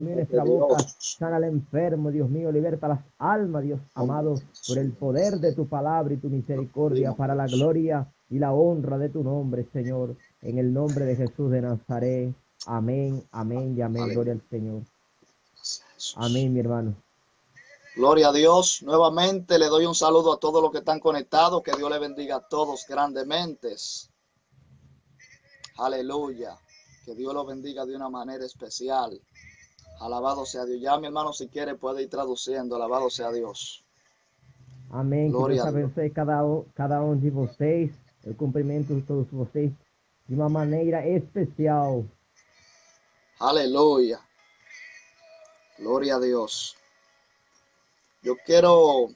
mío, de nuestra boca, Dios. sana al enfermo, Dios mío, liberta las almas, Dios amado, por el poder de tu palabra y tu misericordia, para la gloria y la honra de tu nombre, Señor, en el nombre de Jesús de Nazaret. Amén, amén y amén. Gloria al Señor. Amén, mi hermano. Gloria a Dios. Nuevamente le doy un saludo a todos los que están conectados. Que Dios le bendiga a todos grandemente. Aleluya. Que Dios los bendiga de una manera especial. Alabado sea Dios. Ya mi hermano, si quiere puede ir traduciendo. Alabado sea Dios. Amém. Que Deus Gloria a Dios. abençoe cada um de vocês. Eu cumprimento todos vocês de uma maneira especial. Aleluya. Gloria a Dios. Yo quiero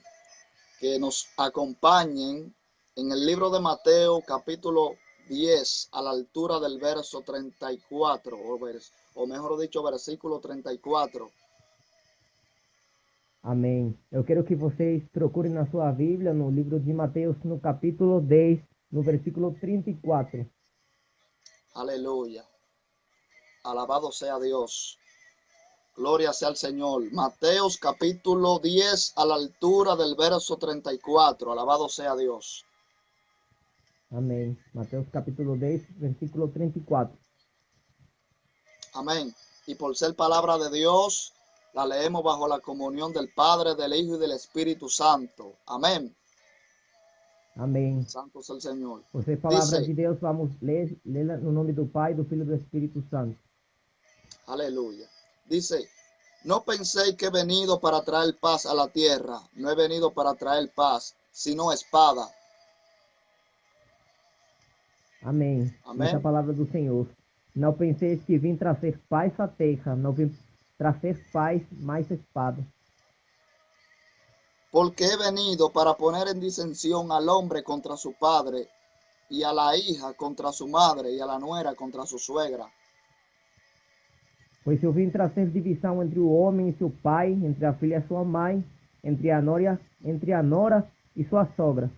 que nos acompañen en el libro de Mateo capítulo 10 a la altura del verso 34, o mejor dicho, versículo 34. Amém. Eu quero que vocês procurem na sua Bíblia, no livro de Mateus, no capítulo 10, no versículo 34. Aleluya. Alabado sea Dios. Gloria sea al Señor. Mateos capítulo 10 a la altura del verso 34. Alabado sea Dios. Amém. Mateus capítulo 10, versículo 34. Amén. Y por ser palabra de Dios, la leemos bajo la comunión del Padre, del Hijo y del Espíritu Santo. Amén. Amém. Santo es el Señor. Por ser palavra Dice, de Deus, vamos ler no nome do Pai, do Filho e do Espírito Santo. aleluya. Dice, no penséis que he venido para traer paz a la tierra. No he venido para traer paz, sino espada. Amém. Essa é a Amén. palavra do Senhor. Não penseis que vim trazer paz à terra, não vim trazer paz, mas espada. Porque he venido para poner en disensión al hombre contra su padre, y a la hija contra su madre, y a la nuera contra su suegra. Pois eu vim trazer divisão entre o homem e seu pai, entre a filha e sua mãe, entre a nora e sua sogra.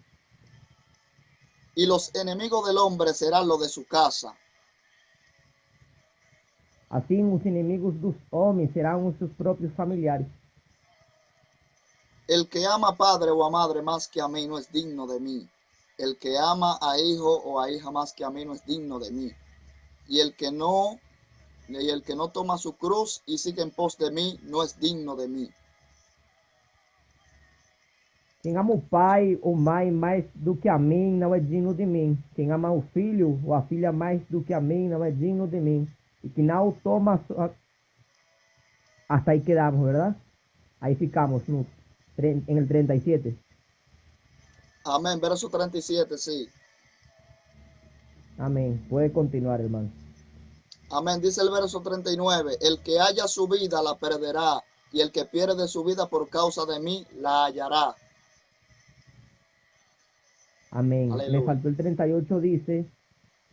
Y los enemigos del hombre serán los de su casa. Assim, os inimigos dos homens serão os seus próprios familiares. El que ama a padre o a madre más que a mí no es digno de mí. El que ama a hijo o a hija más que a mí no es digno de mí. Y el que no toma su cruz y sigue en pos de mí no es digno de mí. Quem ama o pai ou mãe mais do que a mim não é digno de mim. Quem ama o filho ou a filha mais do que a mim não é digno de mim. E que não toma sua... Hasta ahí quedamos, ¿verdad? Ahí ficamos en el 37. Amén. Verso 37, sí. Amén. Puede continuar, hermano. Amén. Dice el verso 39. El que haya su vida la perderá, y el que pierde su vida por causa de mí la hallará. Amém. Me Aleluya. faltou el 38, dice,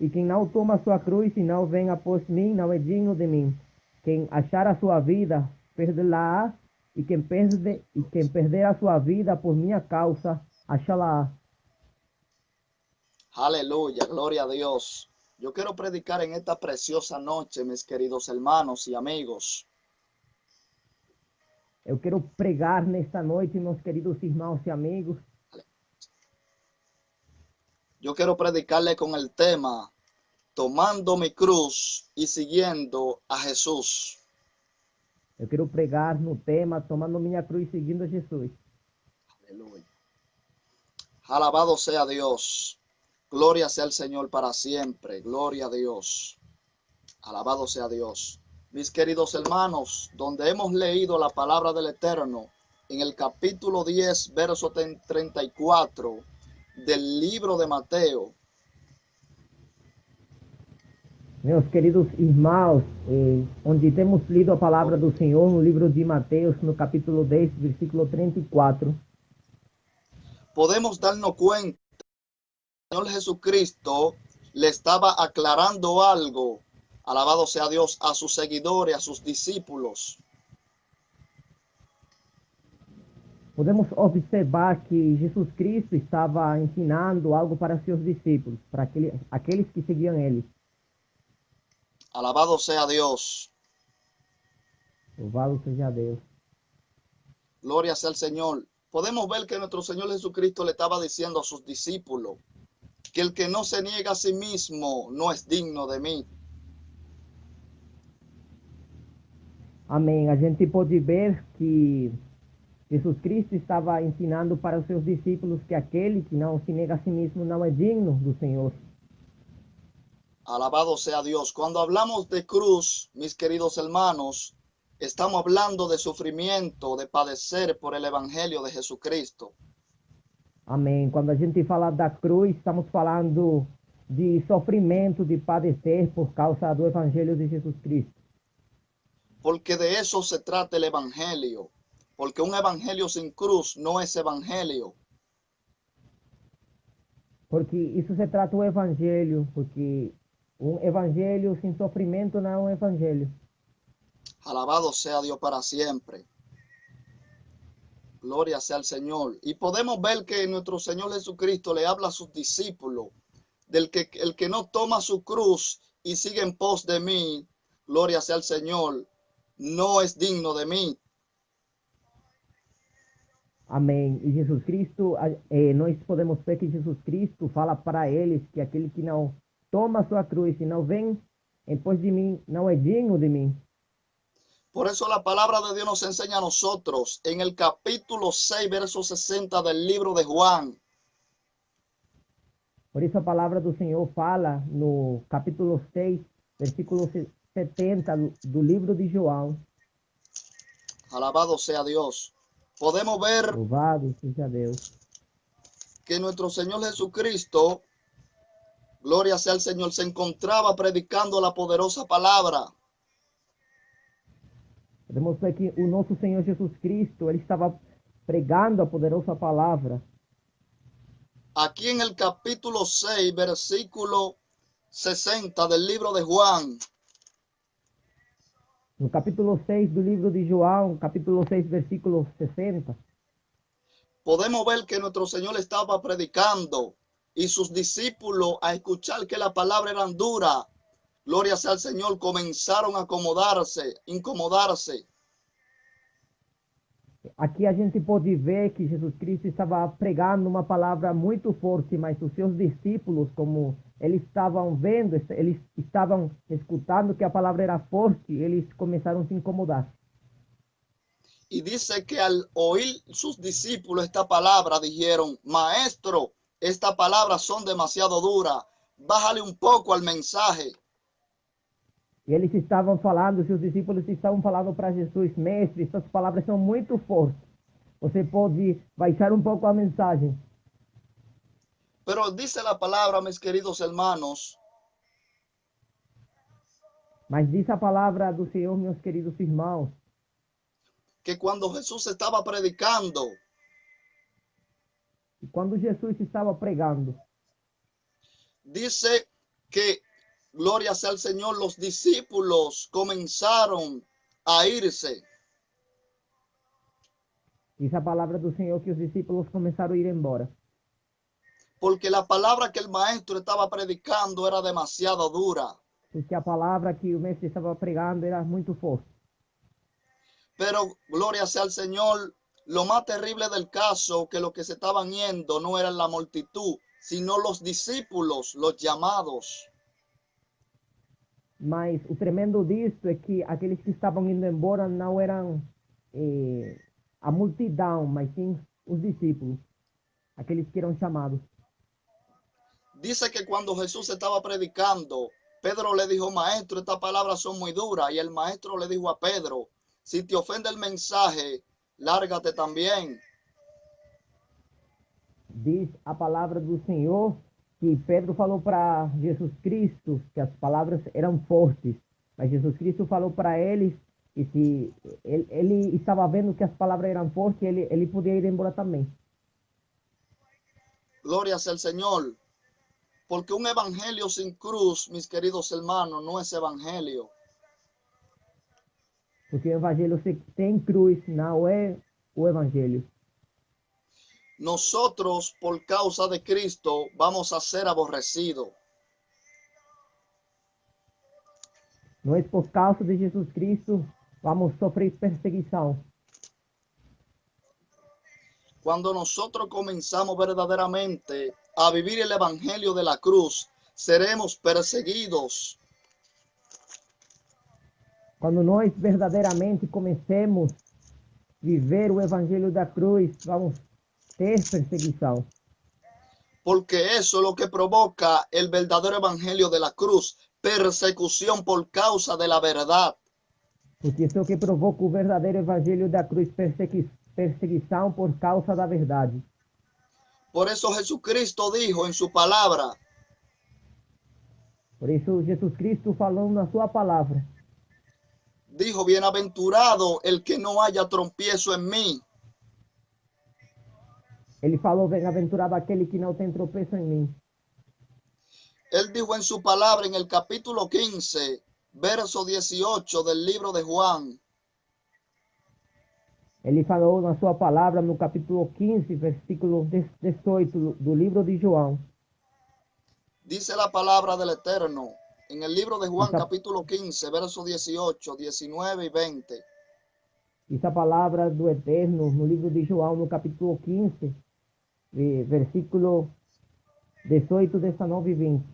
e quem não toma sua cruz e não vem após mim, não é digno de mim. Quem achar a sua vida, perdê-la-á, e quem perder a sua vida por minha causa, achá-la-á. Aleluya. Gloria a Dios. Yo quiero predicar en esta preciosa noche, mis queridos hermanos y amigos. Eu quero pregar nesta noite, meus queridos irmãos e amigos. Yo quiero predicarle con el tema tomando mi cruz y siguiendo a Jesús. Eu quero pregar no tema tomando minha cruz seguindo a Jesus. Aleluya. Alabado sea Dios. Gloria sea el Señor para siempre. Gloria a Dios. Alabado sea Dios. Mis queridos hermanos, donde hemos leído la palabra del Eterno, en el capítulo 10, verso 34 del libro de Mateo. Meus queridos irmãos, onde temos lido a palavra do Senhor no livro de Mateus, no capítulo 10, versículo 34, podemos darnos cuenta que el Señor Jesucristo le estaba aclarando algo, alabado sea Dios, a sus seguidores, a sus discípulos. podemos observar que Jesus Cristo estava ensinando algo para seus discípulos, para aqueles que seguiam ele. Alabado sea Dios. Louvado seja Deus. Gloria sea al Señor. Podemos ver que nuestro Señor Jesucristo le estaba diciendo a sus discípulos que el que no se niega a sí mismo no es digno de mí. Amém. A gente pode ver que Jesus Cristo estava ensinando para os seus discípulos que aquele que não se nega a si mesmo não é digno do Senhor. Alabado sea Dios. Cuando hablamos de cruz, mis queridos hermanos, estamos hablando de sufrimiento, de padecer por el Evangelio de Jesucristo. Amém. Quando a gente fala da cruz, estamos falando de sofrimento, de padecer por causa do Evangelho de Jesus Cristo. Porque de eso se trata el Evangelio. Porque un Evangelio sin cruz no es Evangelio. Porque isso se trata do Evangelho, porque um Evangelho sem sofrimento não é um Evangelho. Alabado sea Dios para siempre. Gloria sea al Señor. Y podemos ver que nuestro Señor Jesucristo le habla a sus discípulos del que el que no toma su cruz y sigue en pos de mí, gloria sea al Señor, no es digno de mí. Amém. E Jesus Cristo, nós podemos ver que Jesus Cristo fala para eles que aquele que não toma sua cruz e não vem em pos de mim, não é digno de mim. Por eso la palabra de Dios nos enseña a nosotros en el capítulo 6, verso 60 del libro de Juan. Por isso a palavra do Senhor fala no capítulo 6, versículo 70 do livro de João. Alabado sea Dios. Podemos ver Louvado seja Deus. que nuestro Señor Jesucristo, gloria sea al Señor, se encontraba predicando la poderosa palabra. Podemos ver que o nosso Senhor Jesus Cristo, ele estava pregando a poderosa palavra. Aquí en el capítulo 6, versículo 60 del libro de Juan. No capítulo 6 do livro de João, capítulo 6, versículo 60. Podemos ver que nuestro Señor estaba predicando y sus discípulos, a escuchar que la palabra era dura, gloria sea al Señor, comenzaron a incomodarse. Aqui a gente pode ver que Jesus Cristo estava pregando uma palavra muito forte, mas os seus discípulos, como eles estavam vendo, eles estavam escutando que a palavra era forte, eles começaram a se incomodar. Y dice que al oír sus discípulos esta palabra, dijeron: Maestro, estas palabras son demasiado duras, bájale un poco al mensaje. E eles estavam falando, seus discípulos estavam falando para Jesus: Mestre, essas palavras são muito fortes. Você pode baixar um pouco a mensagem. Pero dice la palabra, mis queridos hermanos, Mas diz a palavra do Senhor, meus queridos irmãos, que cuando Jesús estaba predicando, que quando Jesus estava pregando, dice que, gloria sea al Señor, los discípulos comenzaron a irse. diz a palavra do Senhor que os discípulos começaram a ir embora. Porque la palabra que el maestro estaba predicando era demasiado dura. Porque a palavra que o mestre estava pregando era muito forte. Pero, gloria sea al Señor, lo más terrible del caso, que los que se estaban yendo no eran la multitud, sino los discípulos, los llamados. Mas o tremendo disso é que aqueles que estavam indo embora não eram a multidão, mas sim os discípulos, aqueles que eram chamados. Dice que cuando Jesús estaba predicando, Pedro le dijo: Maestro, estas palabras son muy duras. Y el maestro le dijo a Pedro: si te ofende el mensaje, lárgate también. Diz a palavra do Senhor que Pedro falou para Jesus Cristo que as palavras eram fortes, mas Jesus Cristo falou para eles que se ele estava vendo que as palavras eram fortes, ele podia ir embora também. Gloria sea al Señor. Porque un evangelio sin cruz, mis queridos hermanos, no es evangelio. Porque o evangelho sem cruz não é o evangelho. Nosotros, por causa de Cristo, vamos a ser aborrecidos. Nós, por causa de Jesus Cristo, vamos sofrer perseguição. Cuando nosotros comenzamos verdaderamente a vivir el evangelio de la cruz, seremos perseguidos. Quando nós verdadeiramente comecemos a viver o evangelho da cruz, vamos ter perseguição. Porque eso es lo que provoca el verdadero evangelio de la cruz, persecución por causa de la verdad. Porque isso é o que provoca o verdadeiro evangelho da cruz, perseguição por causa da verdade. Por eso Jesucristo dijo en su palabra, Por isso, Jesus Cristo falando na sua palavra, dijo, bienaventurado el que no haya trompiezo en mí. ele falou, bem-aventurado aquele que não tem tropeço em mim. Él dijo en su palabra en el capítulo 15, verso 18 del libro de Juan. Ele falou na sua palavra no capítulo 15, versículo 18 do livro de João. Dice la palabra del Eterno en el libro de Juan, Esa- capítulo 15, verso 18, 19 y 20. Essa palavra do Eterno no livro de João, no capítulo 15, versículo 18, 19 e 20.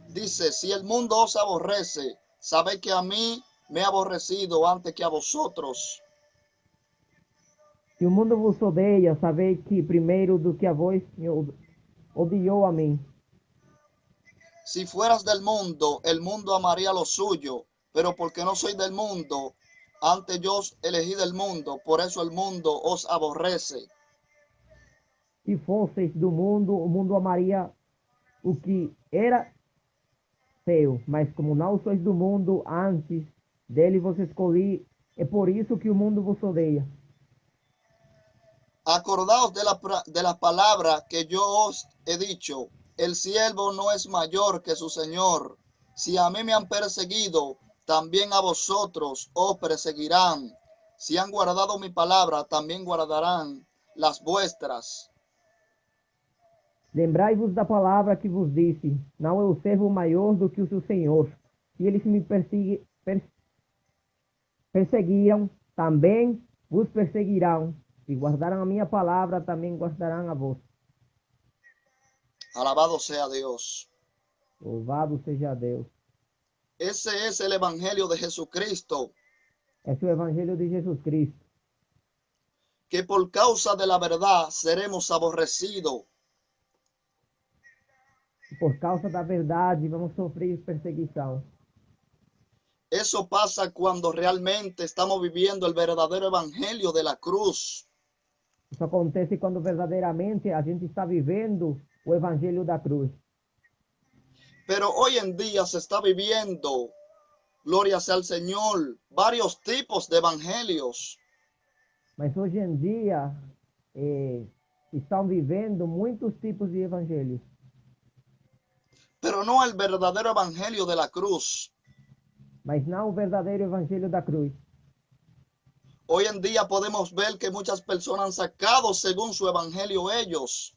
Dice, si el mundo os aborrece, sabed que a mí me ha aborrecido antes que a vosotros. Se o mundo vos odeia, sabeis que primeiro do que a vós me odiou a mim. Si fueras del mundo, el mundo amaría lo suyo, pero porque no soy del mundo, antes yo os elegí del mundo, por eso el mundo os aborrece. Se fosseis do mundo, o mundo amaria o que era seu, mas como não sois do mundo, antes dele vos escolhi, é por isso que o mundo vos odeia. Acordaos de la palabra que yo os he dicho, el siervo no es mayor que su señor. Si a mí me han perseguido, también a vosotros os perseguirán. Si han guardado mi palabra, también guardarán las vuestras. Lembrai-vos da palavra que vos disse, não é o servo maior do que o seu senhor. Se eles me perseguiram, também vos perseguirão. Se guardaram a minha palavra, também guardarão a vós. Alabado sea Dios. Louvado seja Deus. Ese es el evangelio de Jesucristo, Esse é o evangelho de Jesus Cristo. que por causa de la verdad seremos aborrecidos. Por causa da verdade, vamos sofrer perseguição. Eso pasa cuando realmente estamos viviendo el verdadero evangelio de la cruz. Isso acontece quando verdadeiramente a gente está vivendo o evangelho da cruz. Pero hoy en día se está viviendo, gloria sea al Señor, varios tipos de evangelios. Mas hoje em dia estão vivendo muitos tipos de evangelhos. Pero no el verdadero evangelio de la cruz. Mas não o verdadeiro evangelho da cruz. Hoy en día podemos ver que muchas personas han sacado según su evangelio ellos.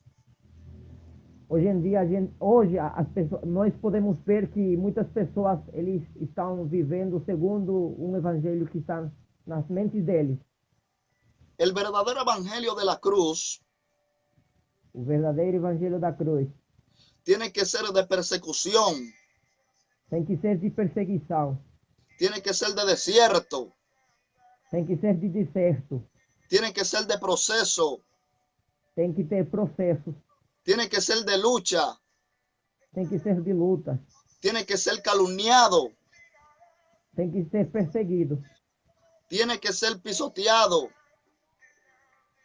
Hoje em dia, nós podemos ver que muitas pessoas eles estão vivendo segundo um evangelho que está nas mentes deles. El verdadero evangelio de la cruz O verdadeiro evangelho da cruz tiene que ser de persecución, tem que ser de perseguição, tiene que ser de desierto, tem que ser de deserto, tiene que ser de proceso, tem que ter processos, tiene que ser de lucha, tem que ser de luta, tiene que ser calumniado, tem que ser perseguido, tiene que ser pisoteado,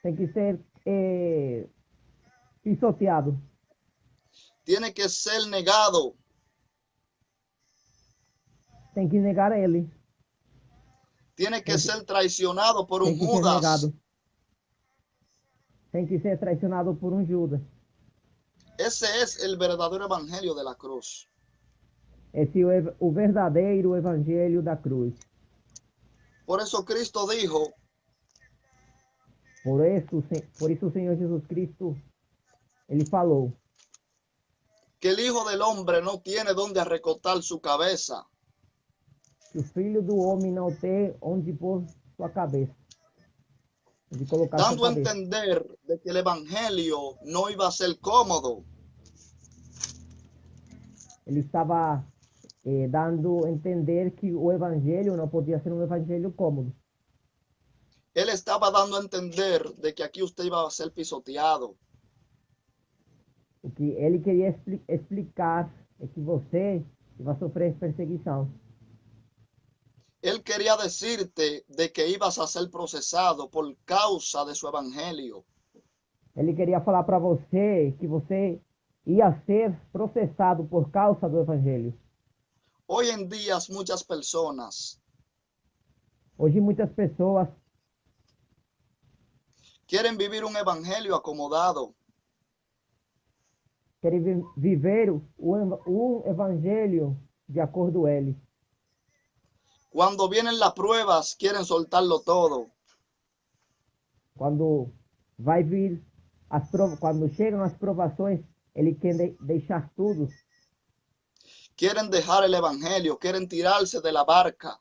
tem que ser pisoteado, tiene que ser negado, tem que negar ele, tiene que ser traicionado por tem un que ser Judas. negado, tem que ser traicionado por um Judas. Ese es el verdadero evangelio de la cruz. Esse é o verdadeiro evangelho da cruz. Por eso Cristo dijo, Por isso o Senhor Jesus Cristo, ele falou que el Hijo del Hombre no tiene donde recostar su cabeza. que o Filho do Homem não tem onde pôr sua cabeça, onde colocar sua dando a cabeça. entender de que el evangelio no iba a ser cómodo, Ele estava dando a entender que o evangelho não podia ser um evangelho cômodo. él estaba dando a entender de que aquí usted iba a ser pisoteado. O que ele queria explicar é que você vai sofrer perseguição. Él quería decirte de que ibas a ser procesado por causa de su evangelio. Ele queria falar para você que você ia ser processado por causa do evangelho. Hoy en día muchas personas Hoje muitas pessoas quieren vivir un evangelio acomodado, querem viver o evangelho de acordo com ele. cuando vienen las pruebas quieren soltarlo todo. Quando vai vir quando chegam as provações, ele quer deixar tudo. Quieren dejar el evangelio, quieren tirarse de la barca.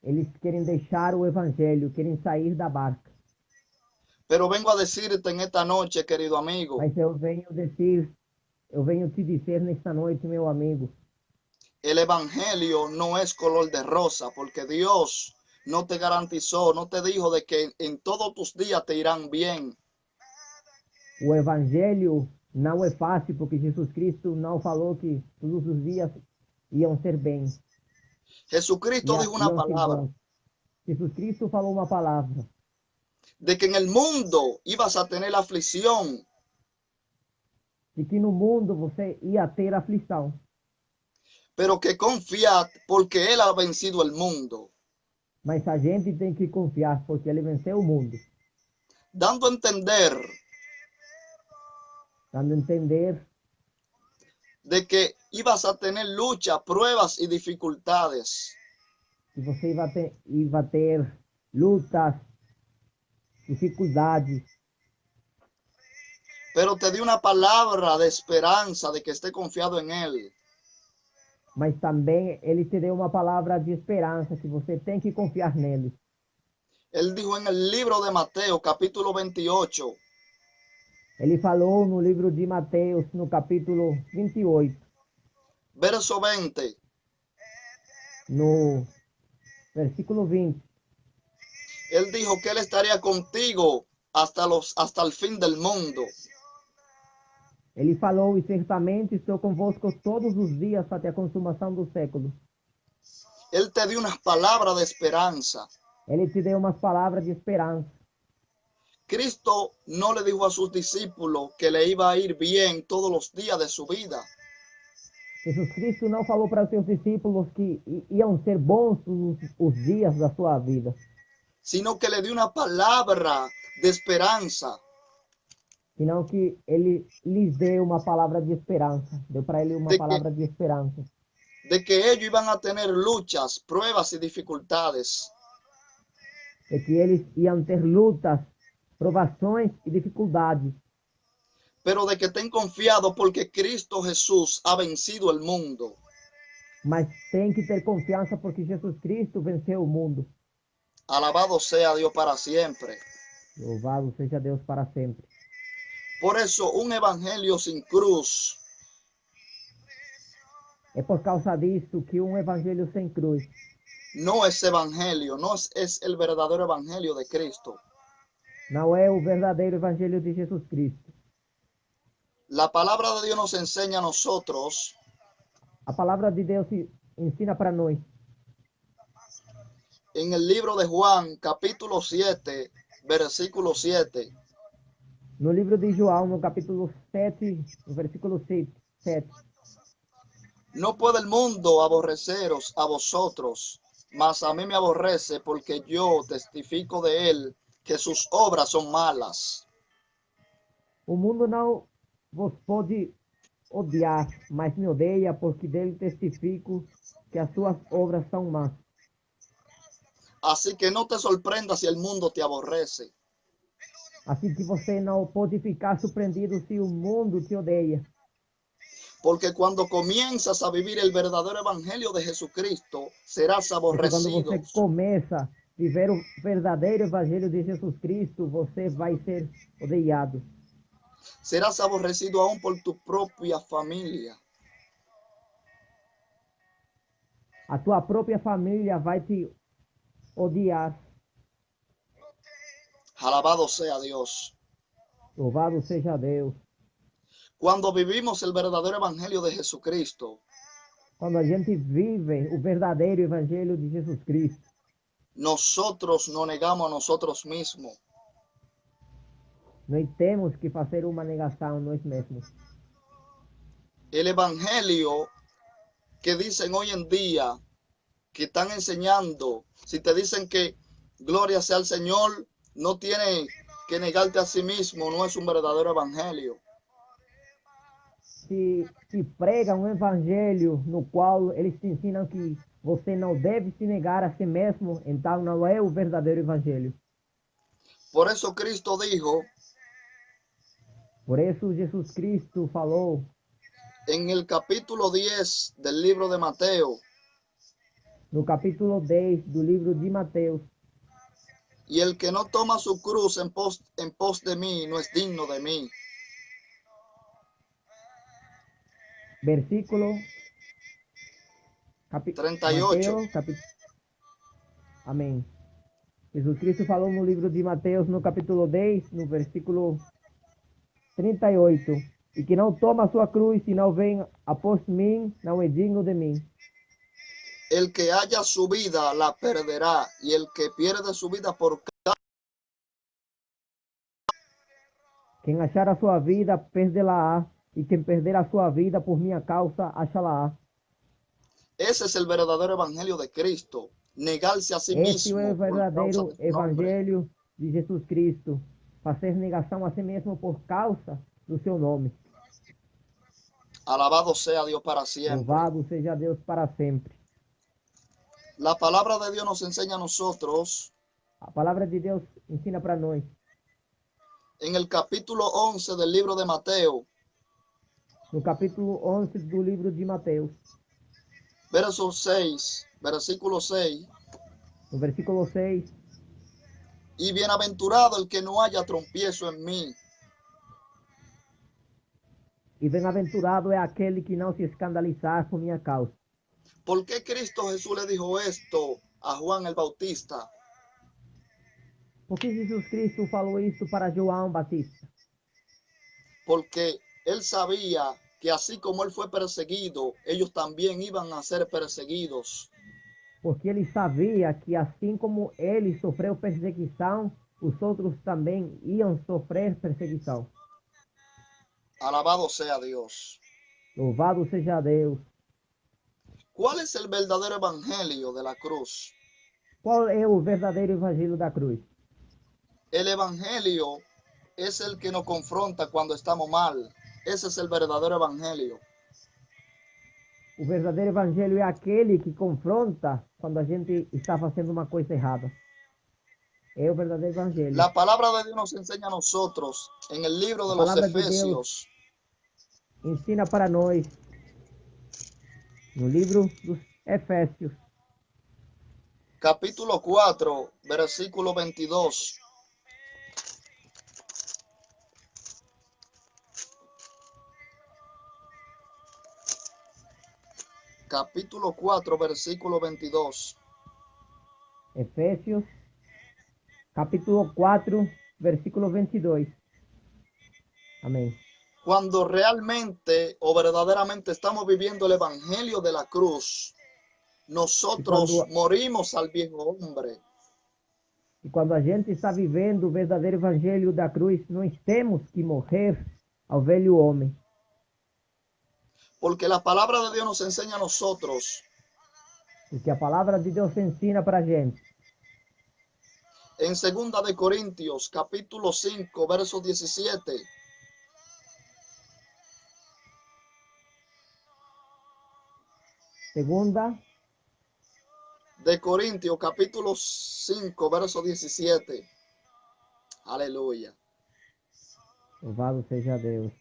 Eles querem deixar o evangelho, querem sair da barca. Pero vengo a decirte en esta noche, querido amigo, Mas eu venho te dizer nesta noite, meu amigo, el evangelio no es color de rosa, porque Dios no te garantizó, no te dijo de que en todos tus días te irán bien. o evangelho não é fácil, porque Jesus Cristo não falou que todos os dias iam ser bem. Jesucristo dijo una Iam ser palabra, bons. Jesus Cristo falou uma palavra, de que en el mundo ibas a tener aflicción, de que no mundo você ia ter aflição, pero que confiad porque Él ha vencido el mundo. mas a gente tem que confiar, porque ele venceu o mundo, Dando a entender dando a entender de que ibas a tener lucha, pruebas y dificultades, que você ia ter lutas, dificuldades, pero te di una palabra de esperanza de que esté confiado en Él. mas também ele te deu uma palavra de esperança, que você tem que confiar nele. Él dijo en el libro de Mateo, capítulo 28, Ele falou no livro de Mateus, no capítulo 28, verso 20, no versículo 20. Él dijo que Él estaría contigo hasta el fin del mundo. Ele falou, e certamente estou convosco todos os dias até a consumação do século. Él te dio unas palabras de esperanza. Ele te deu umas palavras de esperança. Cristo no le dijo a sus discípulos que le iba a ir bien todos los días de su vida. Jesus Cristo não falou para os seus discípulos que iam ser bons os dias da sua vida, Sino que le dio una palabra de esperanza. senão que ele lhes deu uma palavra de esperança. Deu para ele uma palavra de esperança. De que ellos iban a tener luchas, pruebas y dificultades. De que eles iam ter lutas, provações e dificuldades. Pero de que estén confiados porque Cristo Jesús ha vencido el mundo. Mas tem que ter confiança porque Jesus Cristo venceu o mundo. Alabado sea Dios para siempre. Louvado seja Deus para sempre. Por eso un evangelio sin cruz É por causa disso que um evangelho sem cruz no es evangelio, no es el verdadero evangelio de Cristo. não é o verdadeiro evangelho de Jesus Cristo. La palabra de Dios nos enseña a nosotros A palavra de Deus ensina para nós en el libro de Juan, capítulo 7, versículo 7. no livro de João, no capítulo 7, no versículo 7. No puede el mundo aborreceros a vosotros, mas a mí me aborrece porque yo testifico de él que sus obras son malas. O mundo não vos pode odiar, mas me odeia porque dele testifico que as suas obras são más. Así que no te sorprendas si el mundo te aborrece. Assim que você não pode ficar surpreendido se o mundo te odeia. Porque cuando comienzas a vivir el verdadero evangelio de Jesucristo, serás Porque quando aborrecido. você começa a viver o verdadeiro evangelho de Jesus Cristo, você vai ser odiado. Serás aborrecido aún por tu propia familia. A tua própria família vai te odiar. Alabado sea Dios. Louvado seja Deus. Cuando vivimos el verdadero evangelio de Jesucristo, Quando a gente vive o verdadeiro evangelho de Jesus Cristo, nosotros nos negamos a nosotros mismos. nós temos que fazer uma negação nós mesmos. El evangelio que dicen hoy en día, que están enseñando, si te dicen que gloria sea al Señor, no tienes que negarte a sí mismo, no es un verdadero evangelio. Se prega um evangelho no qual eles te ensinam que você não deve se negar a si mesmo, então não é o verdadeiro evangelho. Por eso Cristo dijo Por isso Jesus Cristo falou en el capítulo 10 del libro de Mateo, no capítulo 10 do livro de Mateus: y el que no toma su cruz en pos de mí, no es digno de mí. versículo 38. Mateus, amém. Jesus Cristo falou no livro de Mateus, no capítulo 10, no versículo 38, e que não toma a sua cruz e não vem após mim, não é digno de mim. El que haya su vida la perderá, y el que pierde su vida por Quem achar a sua vida, perdê-la-á, e quem perder a sua vida por minha causa, achá-la-á. Ese es el verdadero evangelio de Cristo, negarse a sí Esse mismo é o por causa verdadeiro de su nombre. evangelho de Jesus Cristo, fazer negação a si mesmo por causa do seu nome. Alabado sea Dios para siempre. Louvado seja Deus para sempre. La palabra de Dios nos enseña a nosotros A palavra de Deus ensina para nós, en el capítulo 11 del libro de Mateo, no capítulo 11 do livro de Mateus, verso 6, versículo 6, no versículo 6, y bienaventurado el que no haya trompiezo en mí. e bem-aventurado é aquele que não se escandalizar por minha causa. ¿Por qué Cristo Jesús le dijo esto a Juan el Bautista? Por que Jesus Cristo falou isso para João Batista? Porque él sabía que así como él fue perseguido, ellos también iban a ser perseguidos. Porque ele sabia que assim como ele sofreu perseguição, os outros também iam sofrer perseguição. Alabado sea Dios. Louvado seja Deus. ¿Cuál es el verdadero evangelio de la cruz? Qual é o verdadeiro evangelho da cruz? El evangelio es el que nos confronta cuando estamos mal. Ese es el verdadero evangelio. O verdadeiro evangelho é aquele que confronta quando a gente está fazendo uma coisa errada. É o verdadeiro evangelho. La palabra de Dios nos enseña a nosotros en el libro de los Palabra de Deus Efesios, ensina para nós no livro dos Efésios, capítulo 4, versículo 22. Capítulo 4, versículo 22. Efésios, capítulo 4, versículo 22. Amém. Cuando realmente o verdaderamente estamos viviendo el evangelio de la cruz, nosotros morimos al viejo hombre. E quando a gente está vivendo o verdadeiro evangelho da cruz, nós temos que morrer ao velho homem. Porque la palabra de Dios nos enseña a nosotros Porque a palavra de Deus ensina para a gente. en 2 de Corintios, capítulo 5, verso 17. Segunda De Corintios, capítulo 5, verso 17. Aleluya. Louvado seja Deus.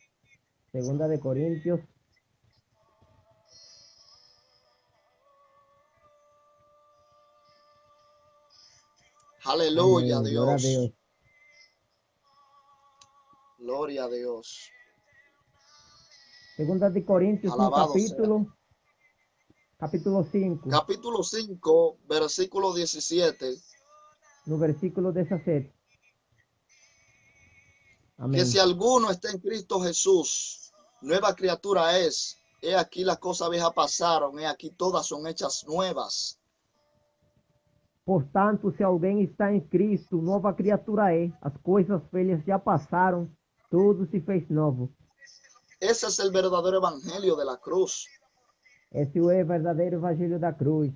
Segunda de Coríntios, Aleluya, Amén. Gloria a Dios. Dios. Gloria a Dios. Segunda de Corintios, no Alabado sea. capítulo 5, Capítulo 5, versículo 17. no versículo 17. Que si Amén. alguno está en Cristo Jesús, nueva criatura es. He aquí las cosas viejas pasaron, he aquí todas son hechas nuevas. Portanto, se alguém está em Cristo, nova criatura é. As coisas velhas já passaram, tudo se fez novo. Ese es el verdadero evangelio de la cruz. Esse é o verdadeiro evangelho da cruz.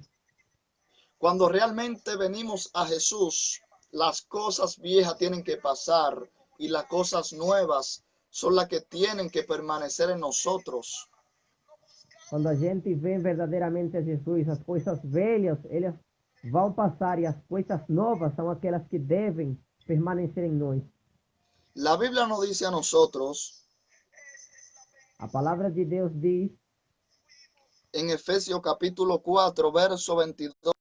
Cuando realmente venimos a Jesús, las cosas viejas tienen que pasar y las cosas nuevas son las que tienen que permanecer en nosotros. Quando a gente vem verdadeiramente a Jesus, as coisas velhas, elas vão passar e as coisas novas são aquelas que devem permanecer em nós. La Biblia nos dice a nosotros A palavra de Deus diz en Efesios capítulo 4, verso 22.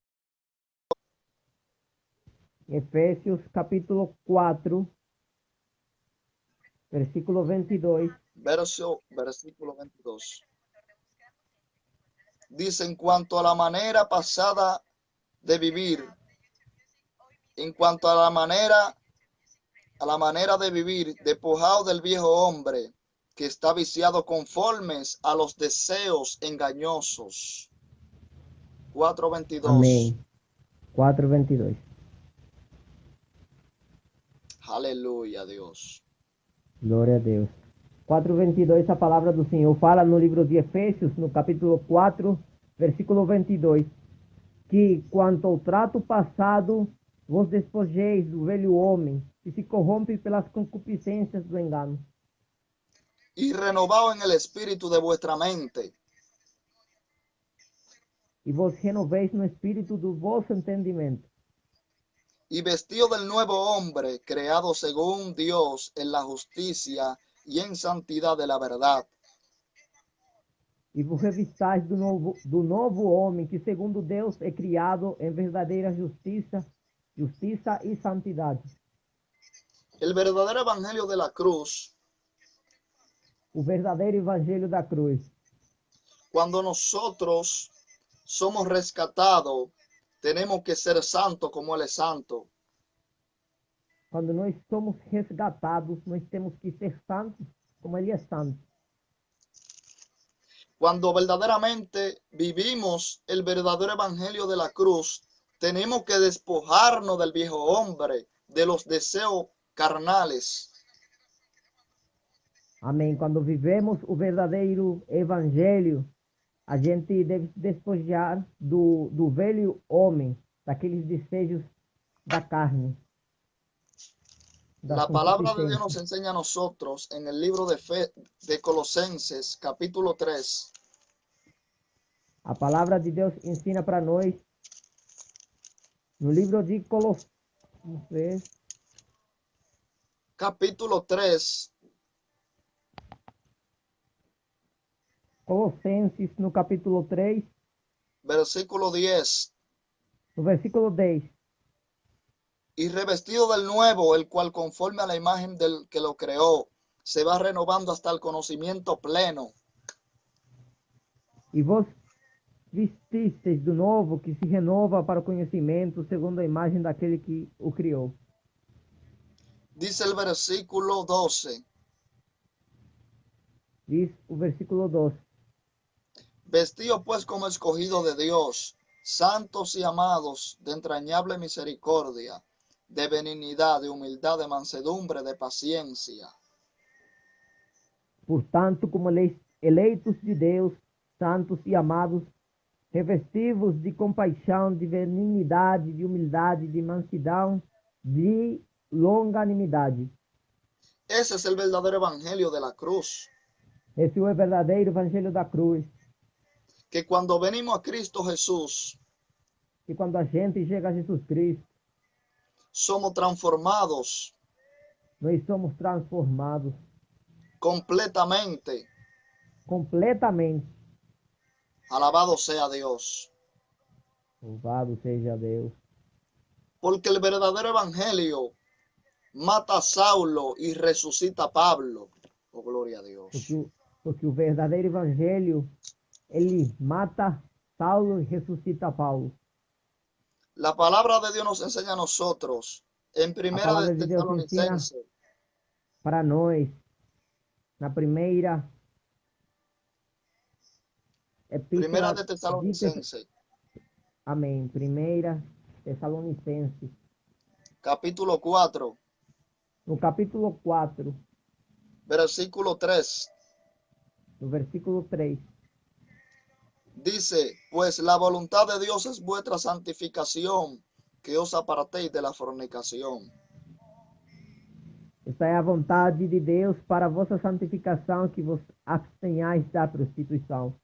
em Efésios capítulo 4, versículo 22. Versículo 22. Dice, en cuanto a la manera pasada de vivir, en cuanto a la manera de vivir, despojado del viejo hombre que está viciado conformes a los deseos engañosos. 4:22. Amém. 4:22. Aleluya, Dios. Glória a Deus. 4:22, a palavra do Senhor fala no livro de Efésios, no capítulo 4, versículo 22, que quanto ao trato passado, vos despojeis do velho homem, que se corrompe pelas concupiscências do engano, Y renovado en el espíritu de vuestra mente, e vos renoveis no espírito do vosso entendimento, y vestido del nuevo hombre, creado según Dios en la justicia y en santidad de la verdad. e vos revistais do novo homem, que segundo Deus é criado em verdadeira justiça e santidade. El verdadero evangelio de la cruz, O verdadeiro evangelho da cruz. cuando nosotros somos rescatados, tenemos que ser santos como Él es santo. Quando nós somos resgatados, nós temos que ser santos como Ele é santo. Cuando verdaderamente vivimos el verdadero evangelio de la cruz, tenemos que despojarnos del viejo hombre, de los deseos carnales. Amém. Quando vivemos o verdadeiro evangelho, a gente deve se despojar do velho homem, daqueles desejos da carne. La palabra de Dios nos enseña a nosotros en el libro de Colosenses, capítulo 3. A palavra de Deus ensina para nós no livro de Colossenses, Capítulo 3, no capítulo 3, versículo 10. no versículo 10. Y revestido del nuevo, el cual conforme a la imagen del que lo creó, se va renovando hasta el conocimiento pleno. E vos vestisteis do novo, que se renova para o conhecimento, segundo a imagem daquele que o criou. Dice el versículo 12. Diz o versículo 12. Vestidos pues como escogidos de Dios, santos y amados, de entrañable misericordia, de benignidad, de humildad, de mansedumbre, de paciencia. Portanto, como eleitos de Deus, santos e amados, revestivos de compaixão, de benignidade, de humildade, de mansidão, de longanimidade. Ese es el verdadero evangelio de la cruz. Esse é o verdadeiro evangelho da cruz. Que cuando venimos a Cristo Jesús, E quando a gente chega a Jesus Cristo, somos transformados nós somos transformados completamente. completamente. Alabado sea Dios. Louvado seja Deus. Porque el verdadero evangelio mata a Saulo y resucita a Pablo. Oh, gloria a Dios. Porque o verdadeiro evangelho, ele mata Saulo e ressuscita Paulo. La palabra de Dios nos enseña a nosotros en A primera de palavra de Deus ensina Tesalonicense, para nós, na primeira primera epístola de de Tesalonicense, Amém, primeira Tessalonicenses, capítulo 4, no capítulo 4, versículo 3, no versículo 3, dice, pues la voluntad de Dios es vuestra santificación, que os apartéis de la fornicación. esta é a vontade de Deus para a vossa santificação, que vos abstenhais da prostituição.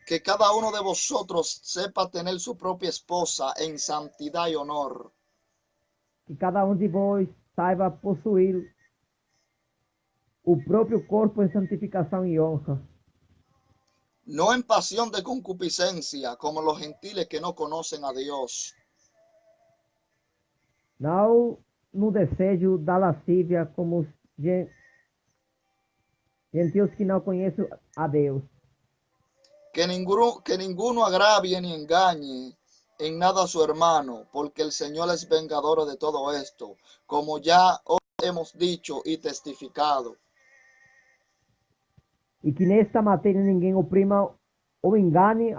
Que cada uno de vosotros sepa tener su propia esposa en santidad y honor, Que cada de vós saiba possuir o próprio corpo em santificação e honra, no en pasión de concupiscencia, como los gentiles que no conocen a Dios, não no desejo da lascívia como os gentios que não conhecem a Deus. que ninguno agravie ni engañe en nada a su hermano, porque el Señor es vengador de todo esto, como ya os hemos dicho y testificado. E que nesta matéria ninguém oprima ou engane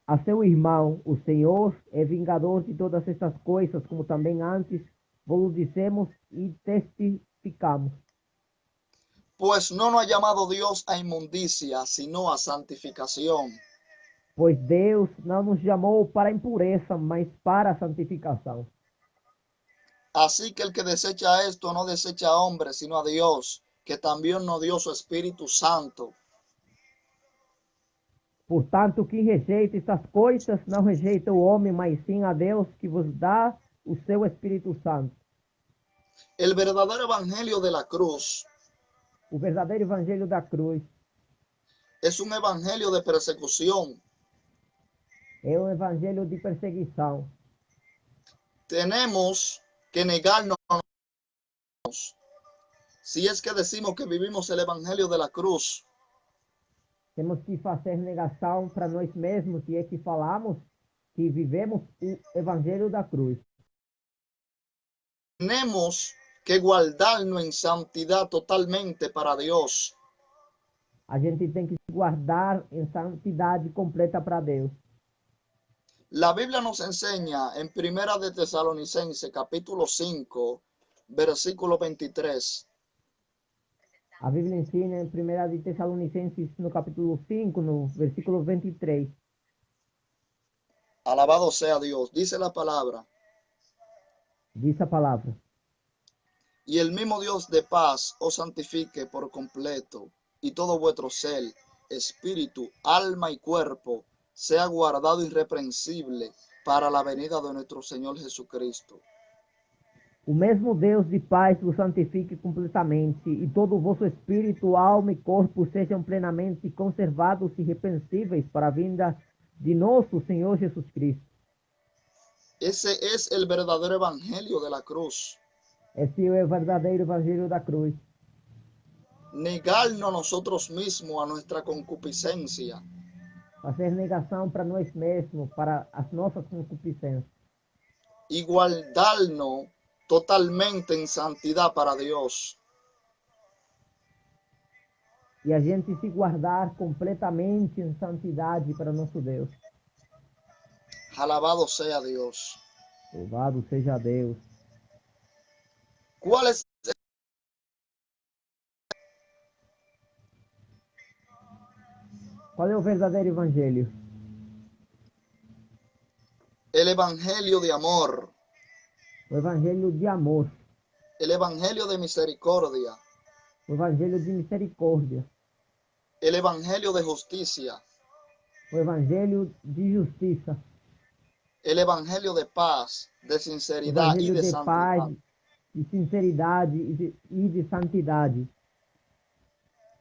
a seu irmão. O Senhor é vingador de todas estas coisas, como também antes vos dissemos e testificamos. Pues no nos ha llamado Dios a inmundicia, sino a santificación. Pois Deus não nos chamou para a impureza, mas para a santificação. Así que el que desecha esto no desecha a hombre, sino a Dios, que también nos dio su Espíritu Santo. Portanto, quem rejeita estas coisas não rejeita o homem, mas sim a Deus, que vos dá o seu Espírito Santo. El verdadero evangelio de la cruz O verdadeiro evangelho da cruz es un evangelio de persecución. é um evangelho de perseguição. Tenemos que negarnos. Si es que decimos que vivimos el evangelio de la cruz, Temos que fazer negação para nós mesmos, e é que falamos que vivemos o evangelho da cruz. tenemos que guardarnos en santidad totalmente para Dios. A gente tem que se guardar em santidade completa para Deus. La Biblia nos enseña en Primera de Tesalonicense, capítulo 5, versículo 23. A Bíblia ensina em 1 de Tessalonicenses, no capítulo 5, no versículo 23. Alabado sea Dios. Dice la palabra. Diz a palavra. Y el mismo Dios de paz os santifique por completo, y todo vuestro ser, espíritu, alma y cuerpo, sea guardado irreprensible para la venida de nuestro Señor Jesucristo. O mesmo Deus de paz vos santifique completamente, e todo o vosso espírito, alma e corpo sejam plenamente conservados e irrepreensíveis para a vinda de nosso Senhor Jesus Cristo. Ese es el verdadero evangelio de la cruz. Esse é o verdadeiro evangelho da cruz. Negarnos nosotros mismos a nuestra concupiscencia. Fazer negação para nós mesmos, para as nossas concupiscências. Y guardarnos totalmente en santidad para Dios. E a gente se guardar completamente em santidade para nosso Deus. Alabado sea Dios. Louvado seja Deus. ¿Cuál es Qual é o verdadeiro evangelho? el evangelio de amor? O evangelho de amor. El evangelio de misericordia. O evangelho de misericórdia. El evangelio de justicia. O evangelho de justiça. El evangelio de paz, de O sinceridad y evangelho de de santidad. paz, de sinceridade e de santidade.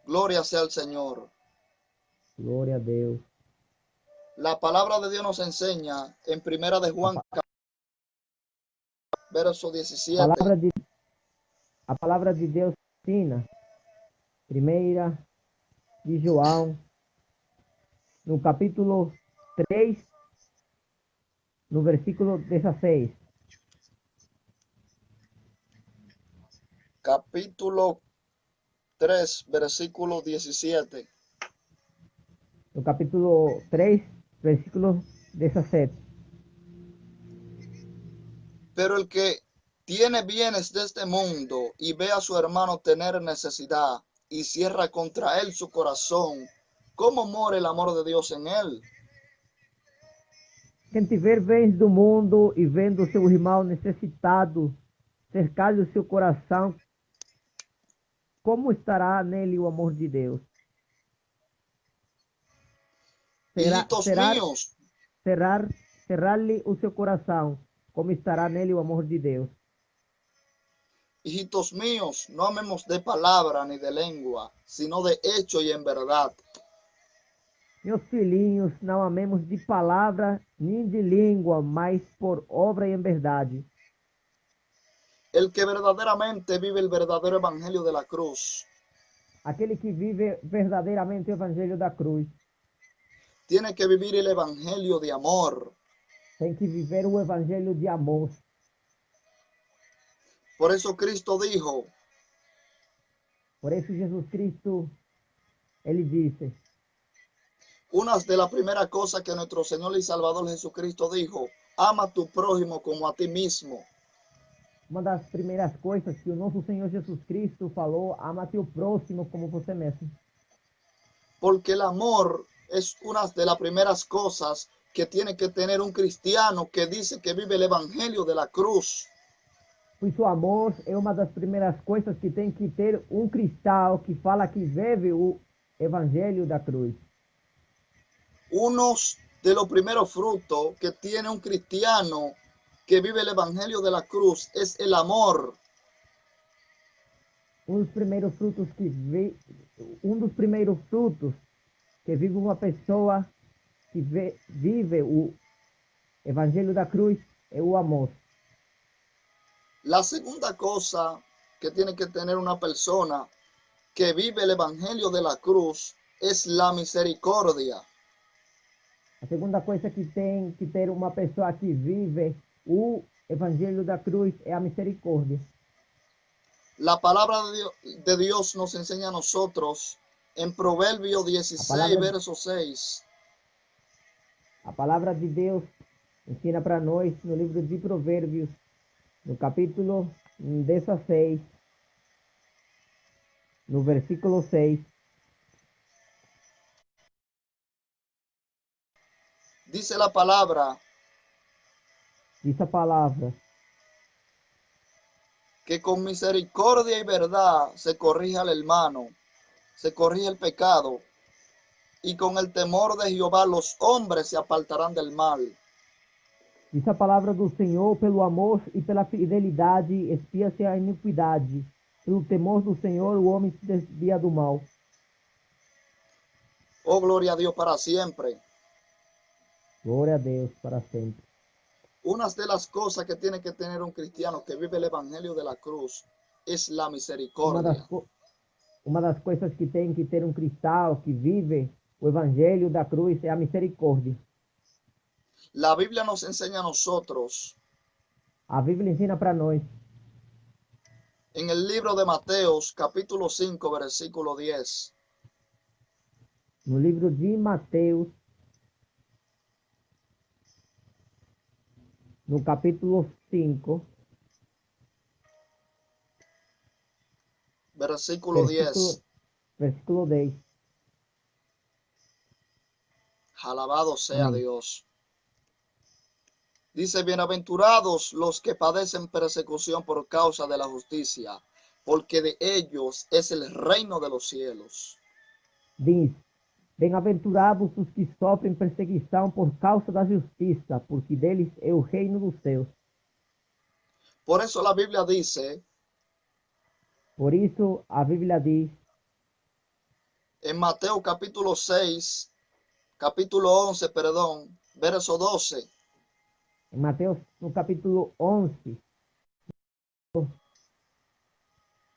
Gloria sea al Señor. Glória a Deus. La palabra de Dios nos enseña en Primera de Juan verso A 17. palavra de Deus ensina, primeira de João, no capítulo 3, no versículo 16. Capítulo 3, versículo 17. No capítulo 3, versículo 17. Pero el que tiene bienes de este mundo y ve a su hermano tener necesidad y cierra contra él su corazón, ¿cómo mora el amor de Dios en él? Quem tiver bens do mundo e vendo seu irmão necessitado, cercar o seu coração, como estará nele o amor de Deus? Hijitos míos, Cerrar-lhe o seu coração, como estará nele o amor de Deus? hijitos míos, no amemos de palabra ni de lengua, sino de hecho y en verdad. Meus filhinhos, não amemos de palavra nem de língua, mas por obra e em verdade. El que verdaderamente vive el verdadero evangelio de la cruz, Aquele que vive verdadeiramente o evangelho da cruz, tiene que vivir el evangelio de amor. tem que viver o evangelho de amor. Por eso Cristo dijo, Por isso Jesus Cristo, ele disse, una de las primeras cosas que nuestro Señor y Salvador Jesucristo dijo, ama a tu prójimo como a ti mismo. uma das primeiras coisas que o nosso Senhor Jesus Cristo falou, ama teu próximo como você mesmo. Porque el amor es una de las primeras cosas que tiene que tener un cristiano que dice que vive el evangelio de la cruz. Pois o amor é uma das primeiras coisas que tem que ter um cristão que fala que vive o evangelho da cruz. Uno de los primeros frutos que tiene un cristiano que vive el evangelio de la cruz es el amor. Um dos primeiros frutos que vive uma pessoa que vive o evangelho da cruz é o amor. La segunda cosa que tiene que tener una persona que vive el evangelio de la cruz es la misericordia. A segunda coisa que tem que ter uma pessoa que vive o evangelho da cruz é a misericórdia. La palabra de Dios nos enseña a nosotros en Proverbio 16, verso 6. A palavra de Deus ensina para nós no livro de Provérbios, no capítulo 16, no versículo 6. Dice la palabra Diz a palavra que con misericordia y verdad se corrige al hermano, se corrige el pecado, y con el temor de Jehová los hombres se apartarán del mal. Diz a palavra do Senhor, pelo amor e pela fidelidade expia-se a iniquidade. Pelo temor do Senhor o homem se desvia do mal. Oh, gloria a Dios para siempre. Glória a Deus para sempre. Una de las cosas que tiene que tener un cristiano que vive el evangelio de la cruz es la misericordia. Uma das coisas que tem que ter um cristão que vive o evangelho da cruz é a misericórdia. La Biblia nos enseña a nosotros A Bíblia ensina para nós, en el libro de Mateos, capítulo 5, versículo 10. no livro de Mateus, no capítulo 5, Versículo 10. versículo 10. Alabado sea Amén. Dios. Dice, bienaventurados los que padecen persecución por causa de la justicia, porque de ellos es el reino de los cielos. Diz, bem-aventurados os que sofrem perseguição por causa da justiça, porque deles é o reino dos céus. Por eso la Biblia dice Por isso, a Bíblia diz, en Mateo capítulo 6, capítulo 11, perdón, verso 12. em Mateus, no capítulo 11,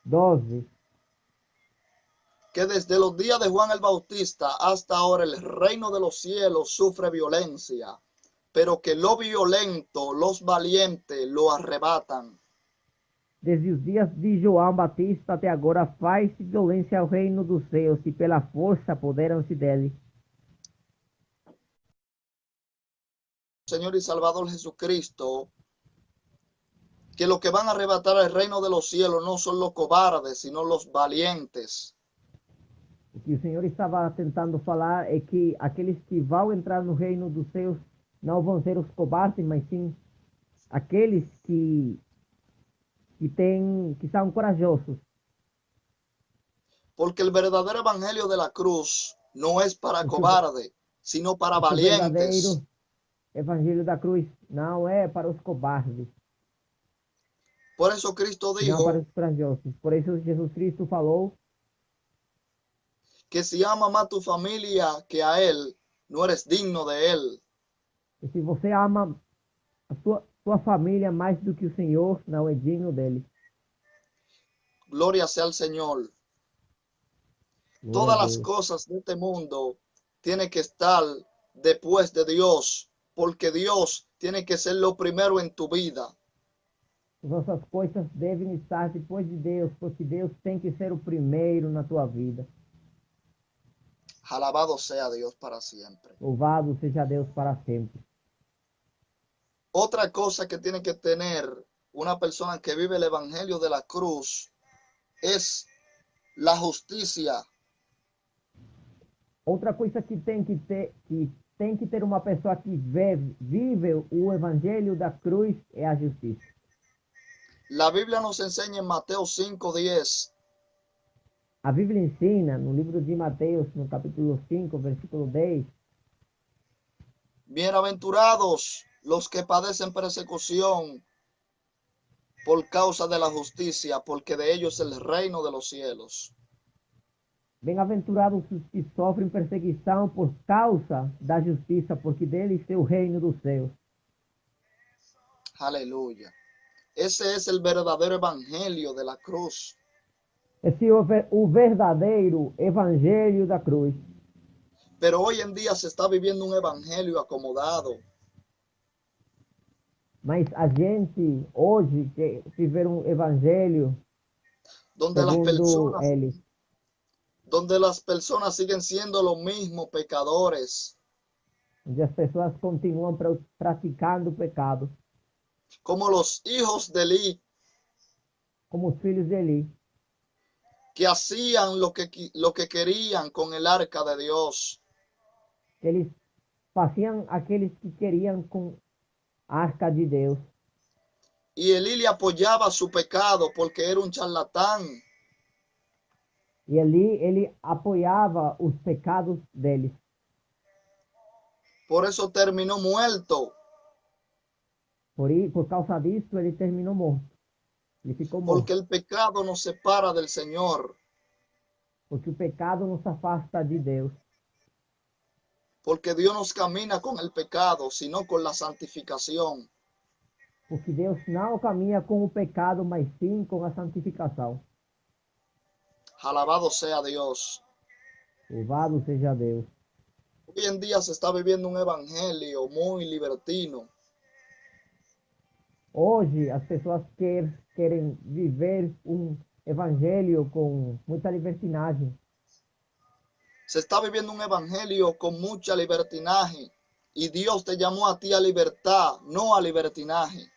12. Que desde los días de Juan el Bautista hasta ahora el reino de los cielos sufre violencia, pero que lo violento, los valientes, lo arrebatan. Desde os dias de João Batista até agora faz-se violência ao reino dos céus, e pela força apoderam-se dele. Señor y Salvador Jesucristo, que los que van a arrebatar el reino de los cielos no son los cobardes, sino los valientes. O que o Senhor estava tentando falar é que aqueles que vão entrar no reino dos céus não vão ser os cobardes, mas sim aqueles que são corajosos. Porque el verdadero evangelio de la cruz no es para Porque cobardes, sino para o valientes. verdadeiro evangelho da cruz não é para os cobardes, Por eso Cristo não para dijo os corajosos. Por isso Jesus Cristo falou que si ama más a tu familia que a Él, no eres digno de Él. que se você ama a sua família mais do que o Senhor, não é digno dele. Gloria sea al Señor. Glória Todas a las Deus. cosas de este mundo tienen que estar después de Dios, porque Dios tiene que ser lo primero en tu vida. Nossas coisas devem estar depois de Deus, porque Deus tem que ser o primeiro na tua vida. Alabado sea Dios para siempre. Louvado seja Deus para sempre. Otra cosa que tiene que tener una persona que vive el evangelio de la cruz es la justicia. Outra coisa que tem que ter uma pessoa que vive o evangelho da cruz é a justiça. La Biblia nos enseña en Mateo 5:10 A Bíblia ensina, no livro de Mateus, no capítulo 5, versículo 10, bienaventurados los que padecen persecución por causa de la justicia, porque de ellos es el reino de los cielos. bem-aventurados os que sofrem perseguição por causa da justiça, porque deles é o reino dos céus. Aleluya. Ese es el verdadero evangelio de la cruz. Esse é o verdadeiro evangelho da cruz. Pero hoy en día se está viviendo un evangelio acomodado, Mas a gente hoje quer viver um evangelho donde segundo ele, las personas siguen siendo los mismos pecadores, onde as pessoas continuam praticando o pecado, como los hijos de Eli, como os filhos de Eli, que hacían lo que querían con el arca de Dios. que eles faziam aqueles que queriam com a arca de Deus. Y Eli le apoyaba su pecado porque era un charlatán. E ali ele apoiava os pecados deles. Por eso terminó muerto. Por causa disso, ele terminou morto. Ele ficou morto. Porque el pecado nos separa del Señor. Porque o pecado nos afasta de Deus. Porque Dios nos camina con el pecado, sino con la santificación. Porque Deus não caminha com o pecado, mas sim com a santificação. Alabado sea Dios. Louvado seja Deus. Hoy en día se está viviendo un evangelio muy libertino. Hoje as pessoas querem viver um evangelho com muita libertinagem. Se está viviendo un evangelio con mucha libertinaje. Y Dios te llamó a ti a libertad, no a libertinaje.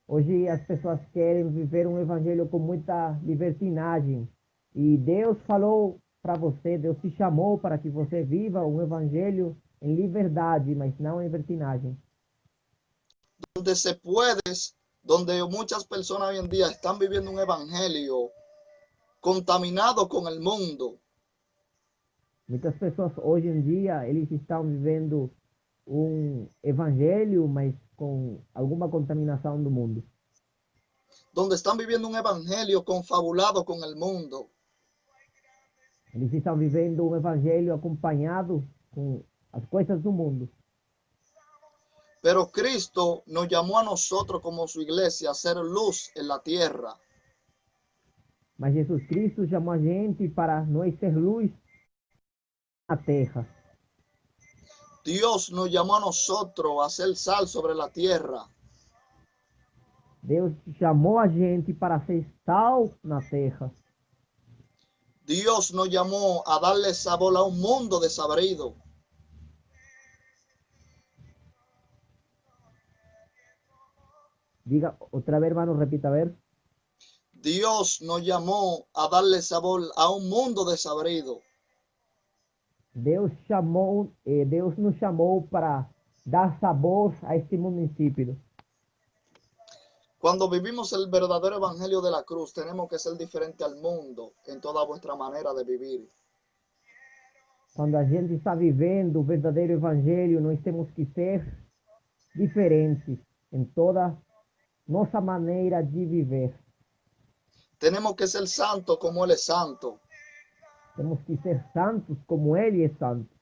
Hoje as pessoas querem viver um evangelho com muita libertinagem. E Deus falou para você, Deus te chamou para que você viva um evangelho em liberdade, mas não em libertinagem. Donde muchas personas hoy en día están viviendo un evangelio contaminado con el mundo. Muitas pessoas hoje em dia, eles estão vivendo um evangelho, mas com alguma contaminação do mundo. Donde están viviendo un evangelio confabulado con el mundo. Eles estão vivendo um evangelho acompanhado com as coisas do mundo. Pero Cristo nos llamó a nosotros como su iglesia a ser luz en la tierra. Mas Jesus Cristo chamou a gente para nós ser luz na terra. Dios nos llamó a nosotros a ser sal sobre la tierra. Deus chamou a gente para ser sal na terra. Dios nos llamó a darle sabor a un mundo desabrido. Diga outra vez, hermano, repita a ver. Dios nos llamó a darle sabor a un mundo desabrido. Deus nos chamou para dar sabor a este mundo insípido. Cuando vivimos el verdadero evangelio de la cruz, tenemos que ser diferente al mundo en toda vuestra manera de vivir. Quando a gente está vivendo o verdadeiro evangelho, nós temos que ser diferentes em toda nossa maneira de viver. Tenemos que ser santos como Él es santo. Temos que ser santos como Ele é santo.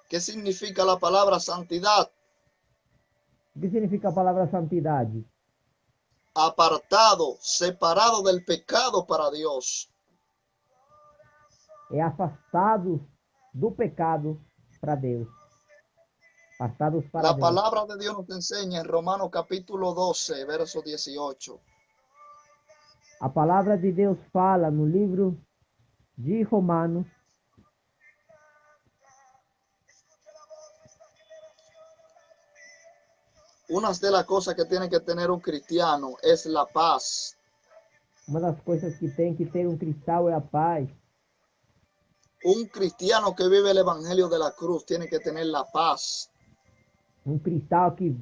¿Qué significa la palabra santidad? O que significa a palavra santidade? Apartado, separado del pecado para Dios. É afastados do pecado para Deus. Afastados para La Deus. palabra de Dios nos enseña en Romanos capítulo 12, verso 18. A palavra de Deus fala no livro de Romanos, Una de las cosas que tiene que tener un cristiano es la paz. uma das coisas que tem que ter cristão é a paz. Un cristiano que vive el evangelio de la cruz tiene que tener la paz. Cristão que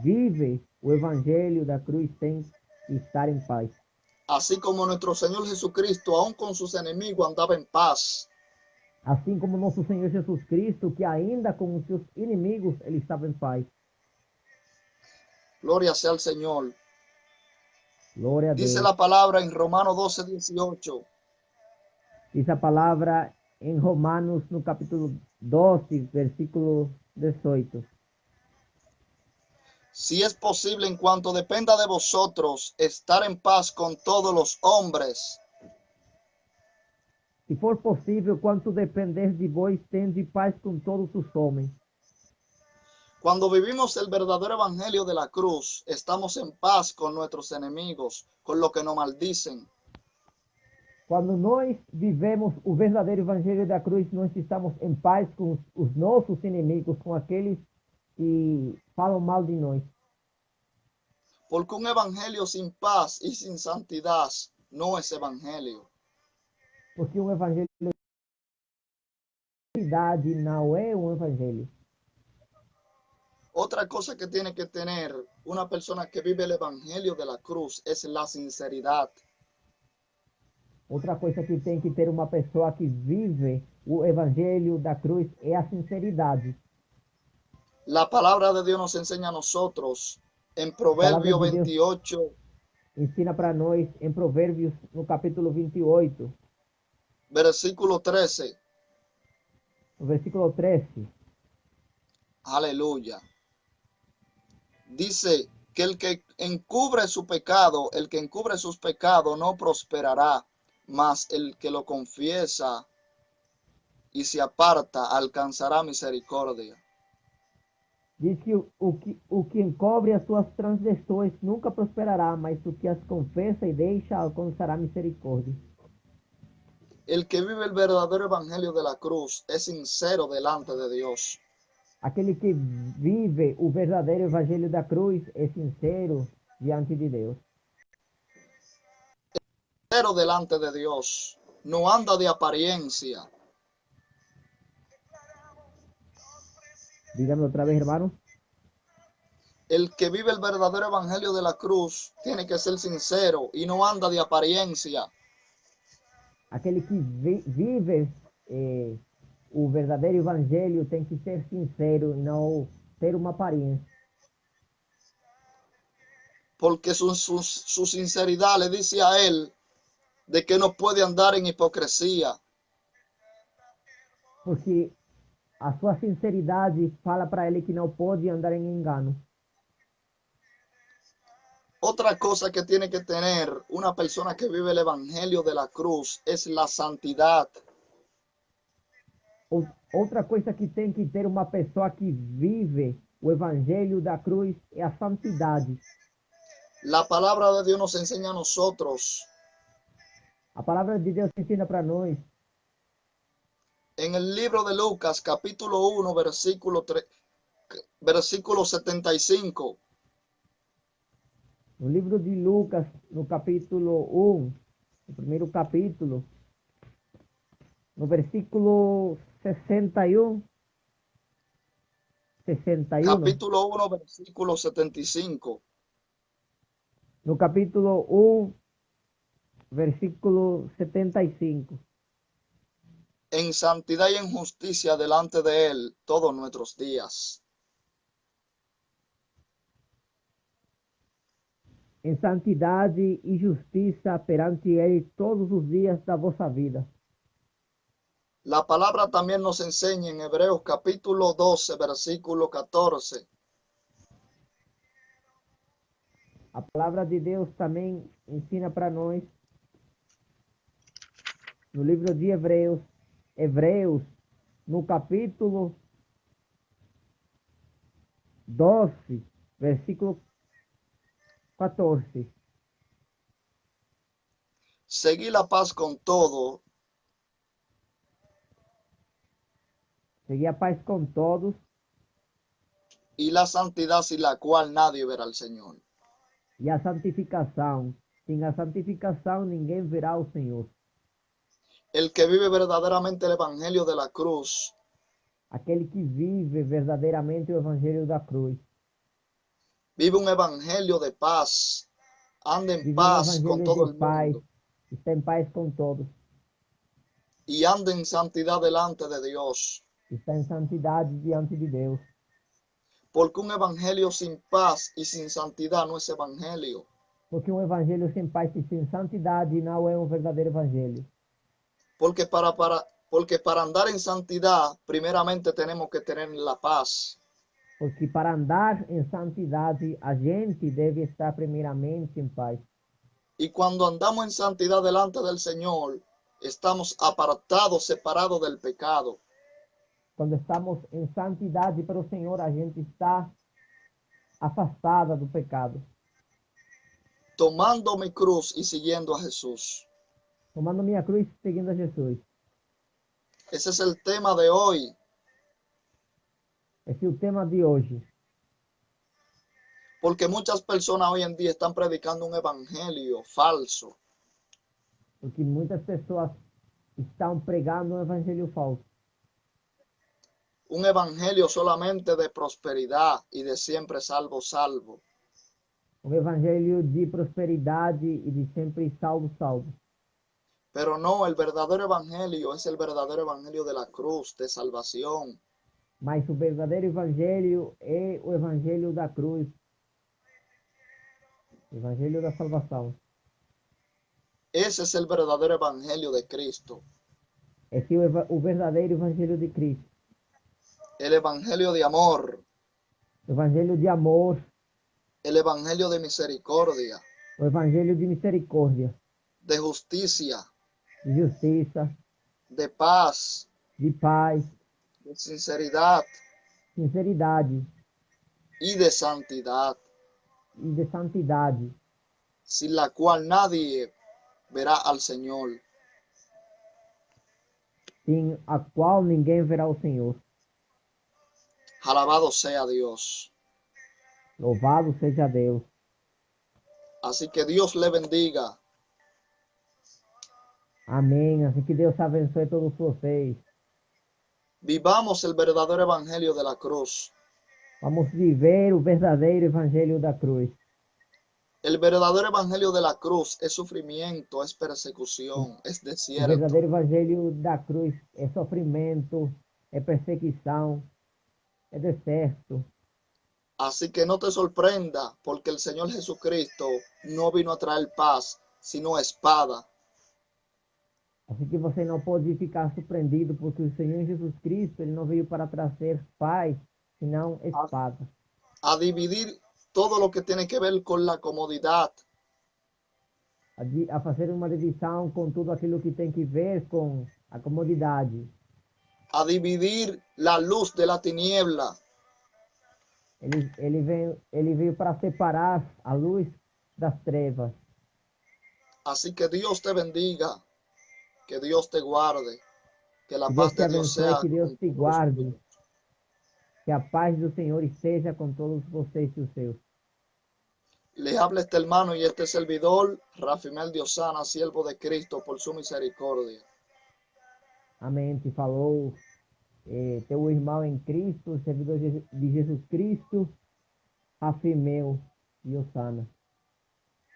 vive o evangelho da cruz tem que estar em paz. Así como nuestro Señor Jesucristo, aun con sus enemigos, andaba en paz. Assim como nosso Senhor Jesus Cristo, que ainda com os seus inimigos, ele estava em paz. Gloria sea al Señor. Glória a Deus. Dice la palabra en Romanos 12, 18. Diz a palavra em Romanos, no capítulo 12, versículo 18. Si es posible, en cuanto dependa de vosotros, estar en paz con todos los hombres. Se for possível, quanto depender de vós, tende paz com todos os homens. Cuando vivimos el verdadero evangelio de la cruz, estamos en paz con nuestros enemigos, con los que nos maldicen. Quando nós vivemos o verdadeiro evangelho da cruz, nós estamos em paz com os nossos inimigos, com aqueles que falam mal de nós. Porque un evangelio sin paz y sin santidad no es evangelio. Porque um evangelho de santidade não é um evangelho. Otra cosa que tiene que tener una persona que vive el evangelio de la cruz es la sinceridad. Outra coisa que tem que ter uma pessoa que vive o evangelho da cruz é a sinceridade. La palabra de Dios nos enseña a nosotros en Proverbio de Deus 28, ensina para nós em Provérbios, no capítulo 28, versículo 13. no versículo 13. Aleluya. Dice que el que encubre su pecado, el que encubre sus pecados no prosperará, mas el que lo confiesa y se aparta alcanzará misericordia. Diz que o que encobre as suas transgressões nunca prosperará, mas o que as confessa e deixa alcançará misericórdia. El que vive el verdadero evangelio de la cruz es sincero delante de Dios. Aquele que vive o verdadeiro evangelho da cruz é sincero diante de Deus. Sincero delante de Dios. No anda de apariencia. Dígame outra vez, hermano. El que vive el verdadero evangelio de la cruz tiene que ser sincero y no anda de apariencia. Aquele que vive o verdadeiro evangelho tem que ser sincero e não ter uma aparência. Porque su sinceridad le dice a él de que no puede andar en hipocresía. Porque a sua sinceridade fala para ele que não pode andar em engano. Otra cosa que tiene que tener una persona que vive el evangelio de la cruz es la santidad. Outra coisa que tem que ter uma pessoa que vive o evangelho da cruz é a santidade. La palabra de Dios nos enseña a nosotros A palavra de Deus ensina para nós en el libro de Lucas, capítulo 1, versículo 75. no livro de Lucas, no capítulo 1, no primeiro capítulo, no versículo 61, 61, Capítulo 1, versículo 75. no capítulo 1, versículo 75. En santidad y en justicia delante de Él todos nuestros días. Em santidade e justiça perante Ele todos os dias da vossa vida. La palabra también nos enseña en Hebreos capítulo 12, versículo 14. A palavra de Deus também ensina para nós no livro de Hebreus, no capítulo 12, versículo 14. Seguí la paz con todo Segui a paz com todos y la santidad sin la cual nadie verá al Señor. e a santificação. Sem a santificação ninguém verá o Senhor. El que vive verdaderamente el evangelio de la cruz Aquele que vive verdadeiramente o evangelho da cruz. vive un evangelio de paz, anda en Vive um paz con evangelho todo de el paz. mundo Está em paz com todos. y anda en santidad delante de Dios. Está em santidade diante de Deus. Porque un evangelio sin paz y sin santidad no es evangelio. Porque um evangelho sem paz e sem santidade não é um verdadeiro evangelho. Porque para andar en santidad, primeramente tenemos que tener la paz. Porque para andar em santidade, a gente deve estar primeiramente em paz. Y cuando andamos en santidad delante del Señor, estamos apartados, separados del pecado. Quando estamos em santidade para o Senhor, a gente está afastada do pecado. Tomando mi cruz y siguiendo a Jesús. Tomando minha cruz, seguindo a Jesus. Ese es el tema de hoy. Esse é o tema de hoje. Porque muchas personas hoy en día están predicando un evangelio falso. Porque muitas pessoas estão pregando um evangelho falso. Un evangelio solamente de prosperidad y de siempre salvo, salvo. Um evangelho de prosperidade e de sempre salvo, salvo. Pero no, el verdadero evangelio es el verdadero evangelio de la cruz, de salvación. Mas o verdadeiro evangelho é o evangelho da cruz. O evangelho da salvação. Ese es el verdadero evangelio de Cristo. Esse é o verdadeiro evangelho de Cristo. El evangelio de amor. O evangelho de amor. El evangelio de misericordia. O evangelho de misericórdia. De justicia. De justiça. De paz. De paz. De sinceridad. Sinceridade. Y de santidad. E de santidade. Sin la cual nadie verá al Señor. Sem a qual ninguém verá o Senhor. Alabado sea Dios. Louvado seja Deus. Así que Dios le bendiga. Amém. Assim que Deus abençoe todos vocês. Vivamos el verdadero evangelio de la cruz. Vamos viver o verdadeiro evangelho da cruz. El verdadero evangelio de la cruz es sufrimiento, es persecución, es O desierto. verdadeiro evangelho da cruz é sofrimento, é perseguição, é deserto. Así que no te sorprenda, porque el Señor Jesucristo no vino a traer paz, sino espada. Assim que você não pode ficar surpreendido, porque o Senhor Jesus Cristo, ele não veio para trazer paz, senão a, espada. a dividir todo lo que tiene que ver con la comodidad, A fazer uma divisão com tudo aquilo que tem que ver com a comodidade. a dividir la luz de la tiniebla. Ele veio para separar a luz das trevas. Así que Dios te bendiga, que Dios te guarde, que la Que Deus paz te de Dios abençoe, sea que Deus con te todos los tuyos. guarde, que a paz do Senhor esteja com todos vocês e os seus. Les habla este hermano y este servidor, Rafimel Diosana, siervo de Cristo, por su misericordia. Amém. Te falou teu irmão em Cristo, servidor de Jesus Cristo, Rafimel Diosana.